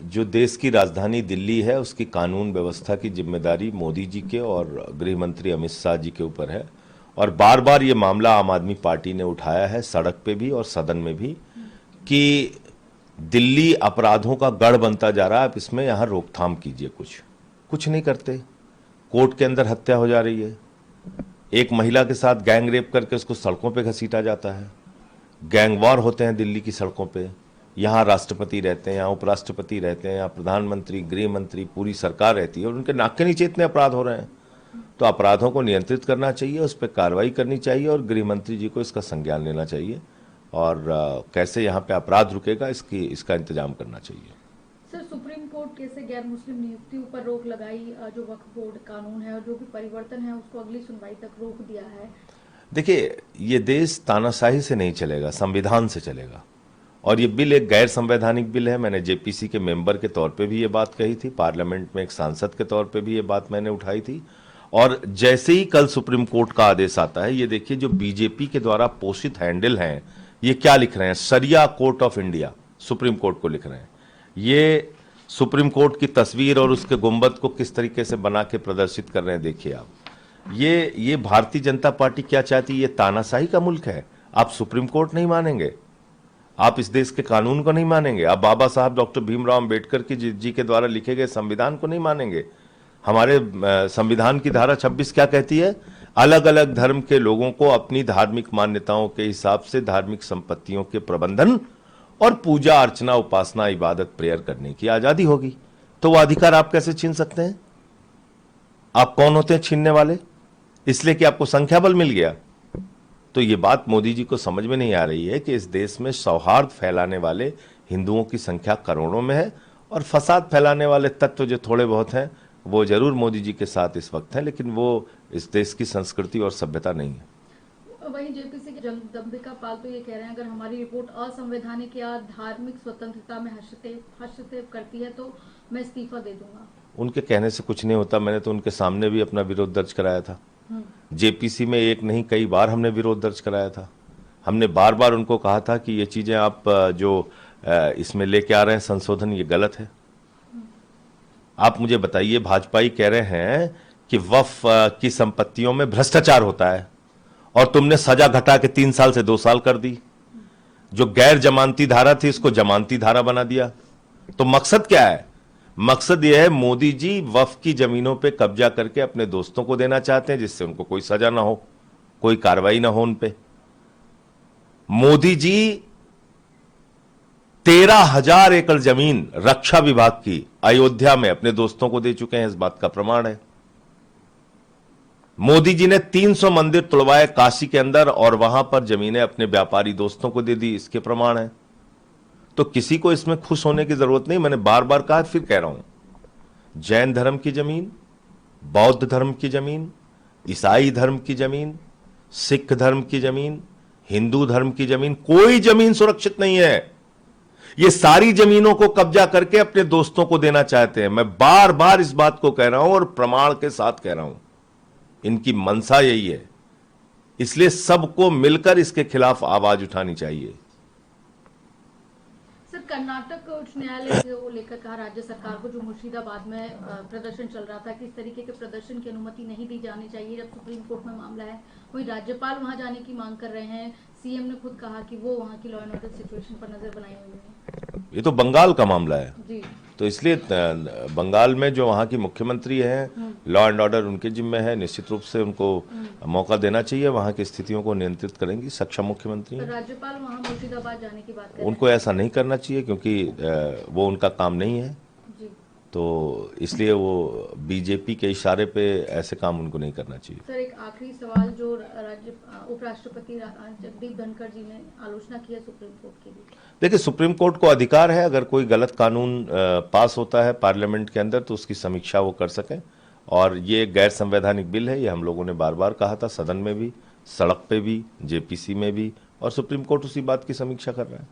जो देश की राजधानी दिल्ली है उसकी कानून व्यवस्था की जिम्मेदारी मोदी जी के और गृह मंत्री अमित शाह जी के ऊपर है। और बार बार ये मामला आम आदमी पार्टी ने उठाया है, सड़क पे भी और सदन में भी, कि दिल्ली अपराधों का गढ़ बनता जा रहा है। आप इसमें यहां रोकथाम कीजिए। कुछ नहीं करते। कोर्ट के अंदर हत्या हो जा रही है, एक महिला के साथ गैंग रेप करके उसको सड़कों पे घसीटा जाता है, गैंग वॉर होते हैं दिल्ली की सड़कों पे। यहाँ राष्ट्रपति रहते हैं, यहाँ उपराष्ट्रपति रहते हैं, यहाँ प्रधानमंत्री, गृह मंत्री, पूरी सरकार रहती है और उनके नाक के नीचे इतने अपराध हो रहे हैं। तो अपराधों को नियंत्रित करना चाहिए, उस पर कार्रवाई करनी चाहिए और गृह मंत्री जी को इसका संज्ञान लेना चाहिए और कैसे यहाँ पे अपराध रुकेगा इसका इंतजाम करना चाहिए। सर, सुप्रीम कोर्ट कैसे गैर मुस्लिम नियुक्तियों पर रोक लगाई, जो वक्फ बोर्ड कानून है और जो भी परिवर्तन है उसको अगली सुनवाई तक रोक दिया है। देखिए, ये देश तानाशाही से नहीं चलेगा, संविधान से चलेगा। और ये बिल एक गैर संवैधानिक बिल है। मैंने जेपीसी के मेंबर के तौर पे भी ये बात कही थी, पार्लियामेंट में एक सांसद के तौर पे भी ये बात मैंने उठाई थी। और जैसे ही कल सुप्रीम कोर्ट का आदेश आता है, ये देखिए जो बीजेपी के द्वारा पोषित हैंडल हैं, ये क्या लिख रहे हैं, शरिया court of India supreme court को लिख रहे हैं। ये सुप्रीम कोर्ट की तस्वीर और उसके गुंबद को किस तरीके से बना के प्रदर्शित कर रहे हैं, देखिए आप। ये भारतीय जनता पार्टी क्या चाहती है? ये तानाशाही का मुल्क है। आप सुप्रीम कोर्ट नहीं मानेंगे, आप इस देश के कानून को नहीं मानेंगे, आप बाबा साहब डॉक्टर भीमराव अंबेडकर जी के द्वारा लिखे गए संविधान को नहीं मानेंगे। हमारे संविधान की धारा 26 क्या कहती है? अलग अलग धर्म के लोगों को अपनी धार्मिक मान्यताओं के हिसाब से धार्मिक संपत्तियों के प्रबंधन और पूजा अर्चना, उपासना, इबादत, प्रेयर करने की आजादी होगी। तो वो अधिकार आप कैसे छीन सकते हैं? आप कौन होते हैं छीनने वाले? इसलिए कि आपको संख्या बल मिल गया। तो ये बात मोदी जी को समझ में नहीं आ रही है कि इस देश में सौहार्द फैलाने वाले हिंदुओं की संख्या करोड़ों में है और फसाद फैलाने वाले तत्व जो थोड़े बहुत हैं वो जरूर मोदी जी के साथ इस वक्त हैं, लेकिन वो इस देश की संस्कृति और सभ्यता नहीं है। वहीं जेपीसी के जगदम्बिका पाल तो ये कह रहे हैं, अगर हमारी रिपोर्ट असंवैधानिक या धार्मिक स्वतंत्रता में हस्तक्षेप करती है तो मैं इस्तीफा दे दूंगा। उनके कहने से कुछ नहीं होता। मैंने तो उनके सामने भी अपना विरोध दर्ज कराया था। जेपीसी में एक नहीं कई बार हमने विरोध दर्ज कराया था। हमने बार बार उनको कहा था कि ये चीजें आप जो इसमें लेके आ रहे हैं संशोधन, ये गलत है। आप मुझे बताइए, भाजपाई कह रहे हैं कि वक्फ की संपत्तियों में भ्रष्टाचार होता है और तुमने सजा घटा के 3 साल से 2 साल कर दी। जो गैर जमानती धारा थी इसको जमानती धारा बना दिया। तो मकसद क्या है? मकसद यह है, मोदी जी वक्फ की जमीनों पे कब्जा करके अपने दोस्तों को देना चाहते हैं, जिससे उनको कोई सजा ना हो, कोई कार्रवाई ना हो उन पे। मोदी जी 13,000 एकड़ जमीन रक्षा विभाग की अयोध्या में अपने दोस्तों को दे चुके हैं, इस बात का प्रमाण है। मोदी जी ने 300 मंदिर तुड़वाए काशी के अंदर और वहां पर जमीनें अपने व्यापारी दोस्तों को दे दी, इसके प्रमाण है। तो किसी को इसमें खुश होने की जरूरत नहीं। मैंने बार बार कहा, फिर कह रहा हूं, जैन धर्म की जमीन, बौद्ध धर्म की जमीन, ईसाई धर्म की जमीन, सिख धर्म की जमीन, हिंदू धर्म की जमीन, कोई जमीन सुरक्षित नहीं है। ये सारी जमीनों को कब्जा करके अपने दोस्तों को देना चाहते हैं। मैं बार बार इस बात को कह रहा हूं और प्रमाण के साथ कह रहा हूं, इनकी मंशा यही है। इसलिए सबको मिलकर इसके खिलाफ आवाज उठानी चाहिए। सर, कर्नाटक उच्च न्यायालय को लेकर कहा राज्य सरकार को, जो मुर्शिदाबाद में प्रदर्शन चल रहा था कि इस तरीके के प्रदर्शन की अनुमति नहीं दी जानी चाहिए जब सुप्रीम कोर्ट में मामला है। वहीं राज्यपाल वहां जाने की मांग कर रहे हैं। सीएम ने खुद कहा कि वो वहां की लॉ एंड ऑर्डर सिचुएशन पर नजर बनाए हुए हैं। ये तो बंगाल का मामला है जी। तो इसलिए बंगाल में जो वहां की मुख्यमंत्री हैं, लॉ एंड ऑर्डर उनके जिम्मे है। निश्चित रूप से उनको मौका देना चाहिए, वहां की स्थितियों को नियंत्रित करेंगी सक्षम मुख्यमंत्री। तो राज्यपाल वहां मुर्शिदाबाद जाने की बात कर रहे हैं। उनको ऐसा नहीं करना चाहिए क्योंकि वो उनका काम नहीं है। जी। तो इसलिए वो बीजेपी के इशारे पे ऐसे काम उनको नहीं करना चाहिए। सर, एक आखिरी सवाल, जो उपराष्ट्रपति जगदीप धनखड़ जी ने आलोचना की है सुप्रीम कोर्ट की भी। देखिए, सुप्रीम कोर्ट को अधिकार है, अगर कोई गलत कानून पास होता है पार्लियामेंट के अंदर तो उसकी समीक्षा वो कर सकें। और ये गैर संवैधानिक बिल है, ये हम लोगों ने बार बार कहा था, सदन में भी, सड़क पे भी, जेपीसी में भी, और सुप्रीम कोर्ट उसी बात की समीक्षा कर रहा है।